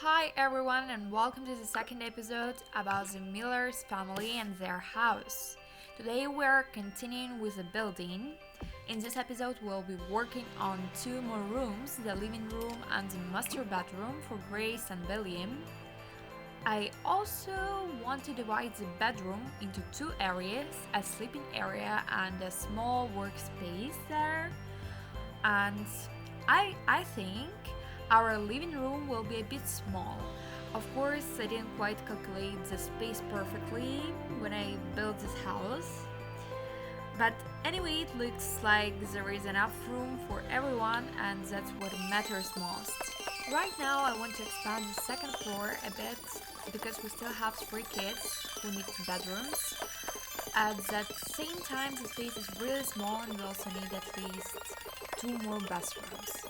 Hi everyone, and welcome to the second episode about the Miller's family and their house. Today we're continuing with the building. In this episode, we'll be working on two more rooms, the living room and the master bedroom for Grace and William. I also want to divide the bedroom into two areas, a sleeping area and a small workspace there. And I think our living room will be a bit small. Of course, I didn't quite calculate the space perfectly when I built this house. But anyway, it looks like there is enough room for everyone, and that's what matters most. Right now, I want to expand the second floor a bit because we still have three kids who need two bedrooms. At that same time, the space is really small and we also need at least two more bathrooms.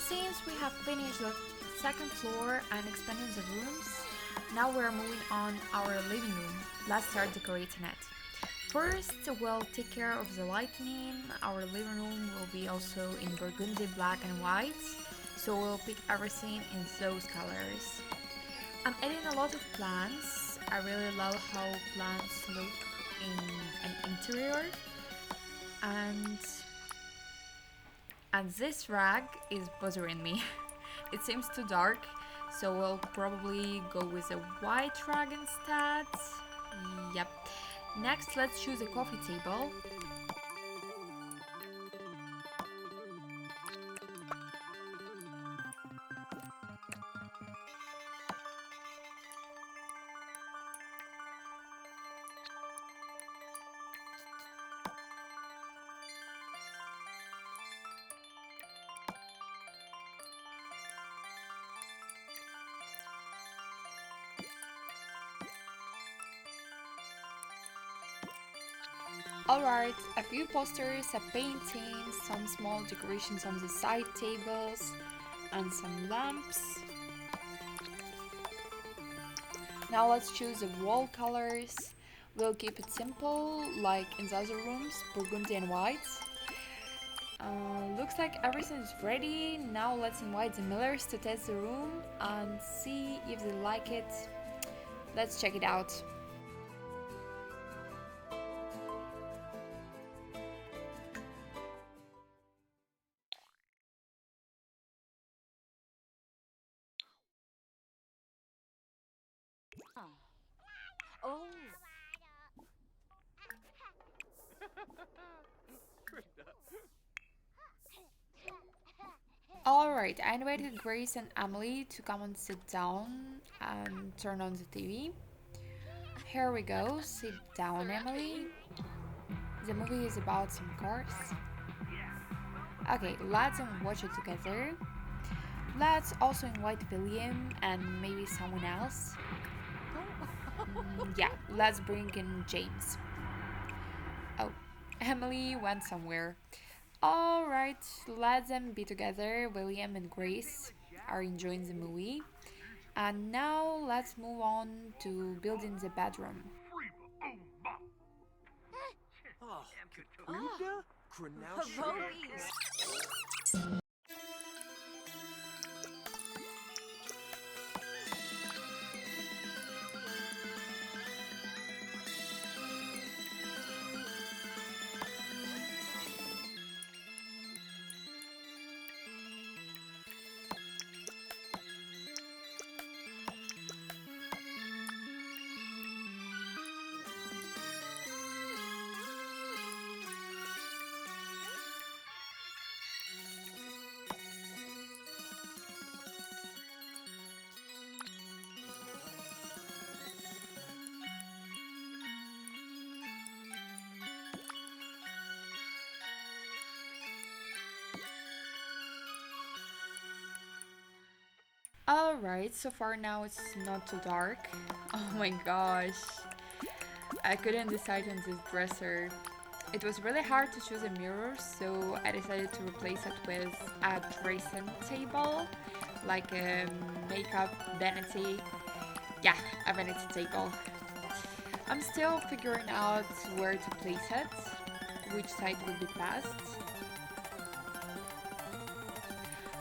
Since we have finished the second floor and expanded the rooms, now we're moving on our living room. Let's start decorating it. First, we'll take care of the lighting. Our living room will be also in burgundy, black and white, so we'll pick everything in those colors. I'm adding a lot of plants. I really love how plants look in an interior. And and this rag is bothering me. It seems too dark, so we'll probably go with a white rag instead. Yep. Next, let's choose a coffee table. Alright, a few posters, a painting, some small decorations on the side tables, and some lamps. Now let's choose the wall colors. We'll keep it simple, like in the other rooms, burgundy and white. Looks like everything is ready. Now let's invite the Millers to test the room and see if they like it. Let's check it out. Oh, Alright, I invited Grace and Emily to come and sit down and turn on the TV. Here we go. Sit down, Emily. The movie is about some cars. Okay, let's watch it together. Let's also invite William and maybe someone else. Yeah, let's bring in James. Oh, Emily went somewhere. Alright, let them be together. William and Grace are enjoying the movie. And now let's move on to building the bedroom. oh, Kakuda? Kronauschwitz. Alright, so far now it's not too dark. Oh my gosh. I couldn't decide on this dresser. It was really hard to choose a mirror, so I decided to replace it with a dressing table, like a makeup vanity. Yeah, a vanity table. I'm still figuring out where to place it, which side would be best.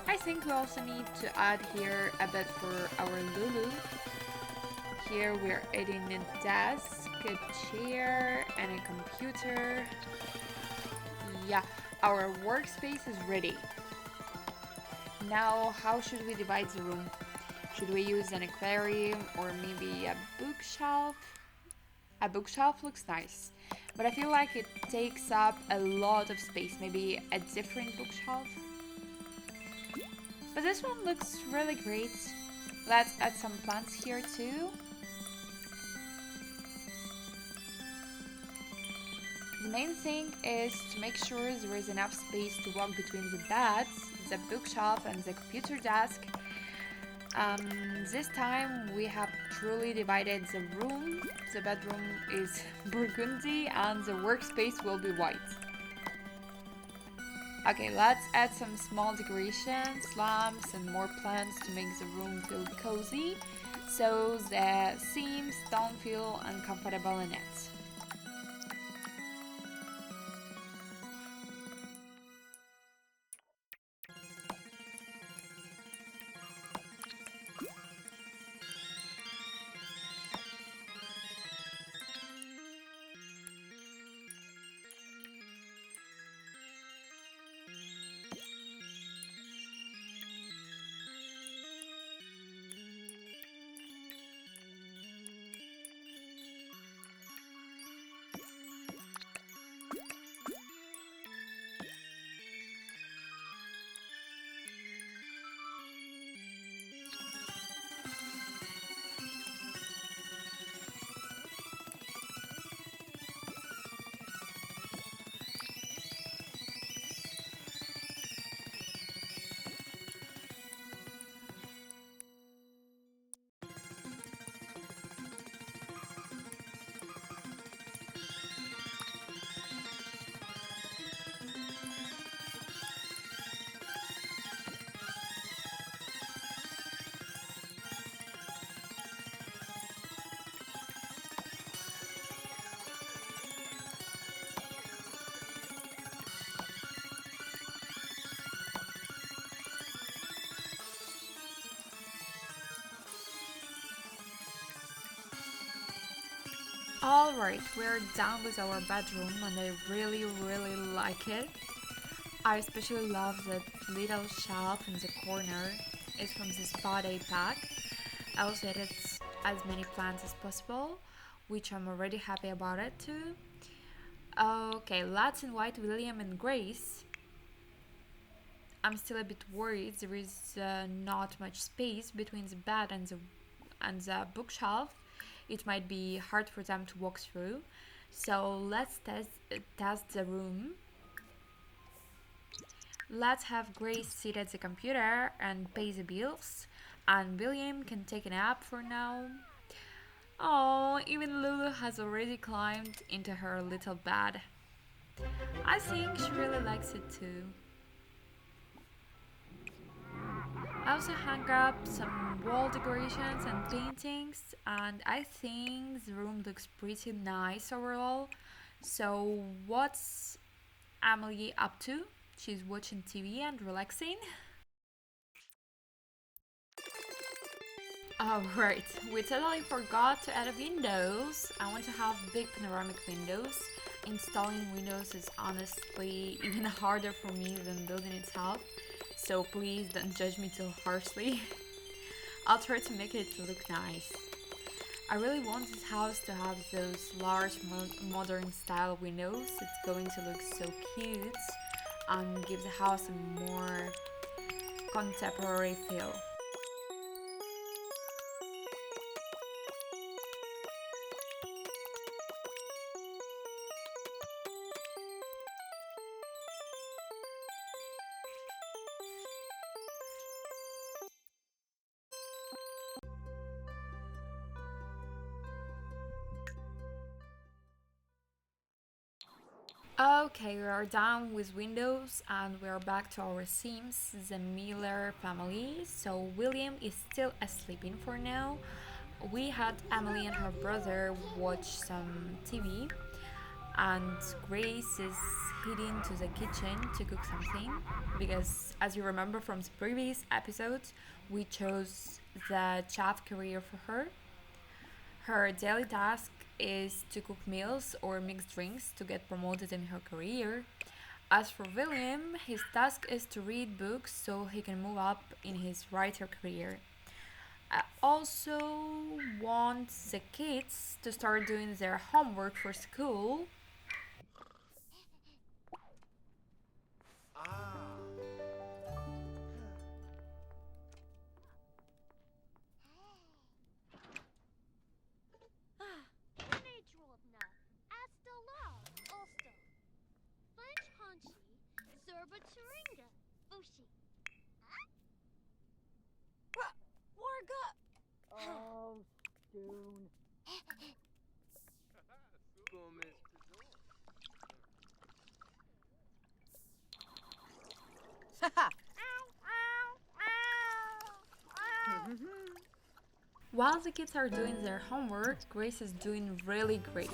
I think we also need to add here a bed for our Lulu. Here we're adding a desk, a chair, and a computer. Yeah, our workspace is ready. Now, how should we divide the room? Should we use an aquarium or maybe a bookshelf? A bookshelf looks nice, but I feel like it takes up a lot of space. Maybe a different bookshelf? But this one looks really great. Let's add some plants here too. The main thing is to make sure there is enough space to walk between the beds, the bookshelf and the computer desk. This time we have truly divided the room. The bedroom is burgundy and the workspace will be white. Okay, let's add some small decorations, lamps and more plants to make the room feel cozy so the Sims don't feel uncomfortable in it. Alright, we're done with our bedroom and I really like it. I especially love that little shelf in the corner. It's from the Spa Day pack. I also added as many plants as possible, which I'm already happy about it too. Okay, let's invite William and Grace. I'm still a bit worried there is not much space between the bed and the bookshelf. It might be hard for them to walk through. So let's test the room. Let's have Grace sit at the computer and pay the bills, and William can take a nap for now. Oh, even Lulu has already climbed into her little bed. I think she really likes it too. I also hung up some wall decorations and paintings, and I think the room looks pretty nice overall. So, what's Emily up to? She's watching TV and relaxing. Alright, we totally forgot to add windows. I want to have big panoramic windows. Installing windows is honestly even harder for me than building itself, so please don't judge me too harshly. I'll try to make it look nice. I really want this house to have those large modern style windows. It's going to look so cute and give the house a more contemporary feel. Okay, we are done with Windows and we are back to our Sims, the Miller family. So William is still sleeping for now. We had Emily and her brother watch some TV, and Grace is heading to the kitchen to cook something because, as you remember from the previous episodes, we chose the chef career for her. Her daily task is to cook meals or mix drinks to get promoted in her career. As for William, his task is to read books so he can move up in his writer career. I also want the kids to start doing their homework for school. Ah. Nedrovna, Astola, Osto, French Hanshi, Serba Turinga, Fushi. Warga! Oh, Stoon. While the kids are doing their homework, Grace is doing really great.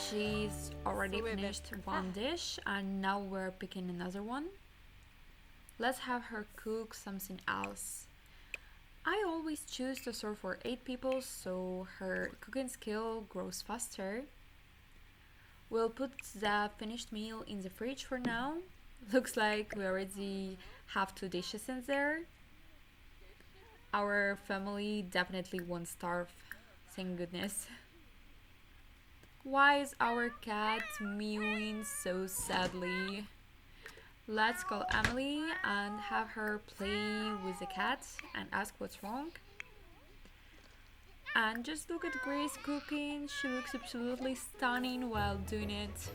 She's already finished one dish and now we're picking another one. Let's have her cook something else. I always choose to serve for 8 people so her cooking skill grows faster. We'll put the finished meal in the fridge for now. Looks like we already have 2 dishes in there. Our family definitely won't starve, thank goodness. Why is our cat mewing so sadly? Let's call Emily and have her play with the cat and ask what's wrong. And just look at Grace cooking, she looks absolutely stunning while doing it.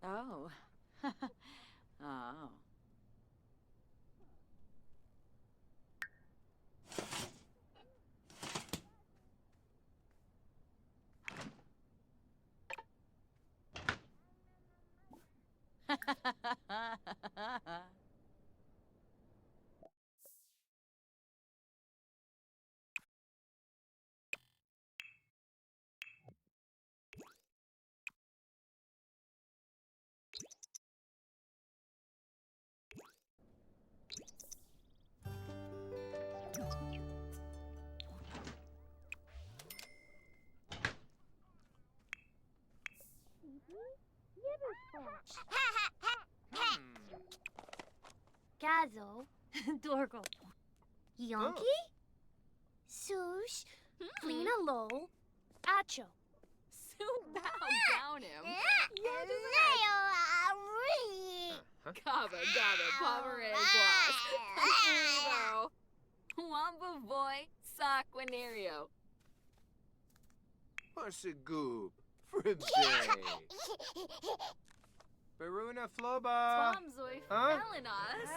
Oh. Oh. Gazo, Dorgo, Yonki, Sush, Lena Lowell, Acho. Sue bow down him. Gabba gabba pomerade gloss. Contrivo. Wamba boy saquinario. Parsagoob. Fribbe. Baruna Floba. Swamzoy Huh? Felinas.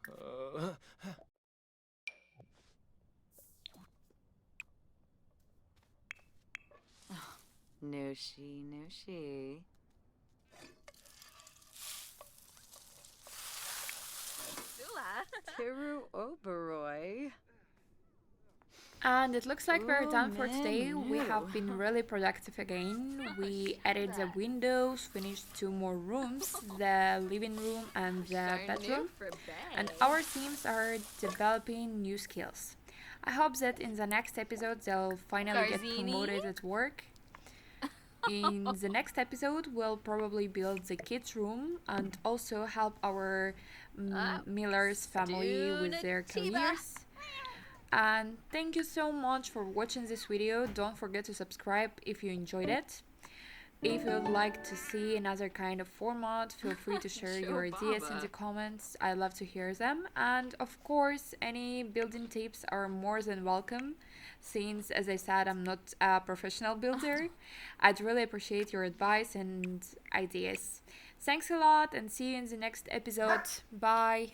Uh, Nushi, Nushi. Sula. Tiru Oberoi. And it looks like we're Oh, done for today. man, We you. have been really productive again. We added the windows, finished 2 more rooms, the living room and the bedroom. And our teams are developing new skills. I hope that in the next episode they'll finally get Garzini? promoted at work. In the next episode, we'll probably build the kids' room and also help our Miller's family with their Stunatiba. careers. And thank you so much for watching this video. Don't forget to subscribe if you enjoyed it. If you'd like to see another kind of format, feel free to share your ideas in the comments. I love to hear them. And of course, any building tips are more than welcome. Since, as I said, I'm not a professional builder, I'd really appreciate your advice and ideas. Thanks a lot and see you in the next episode. Bye.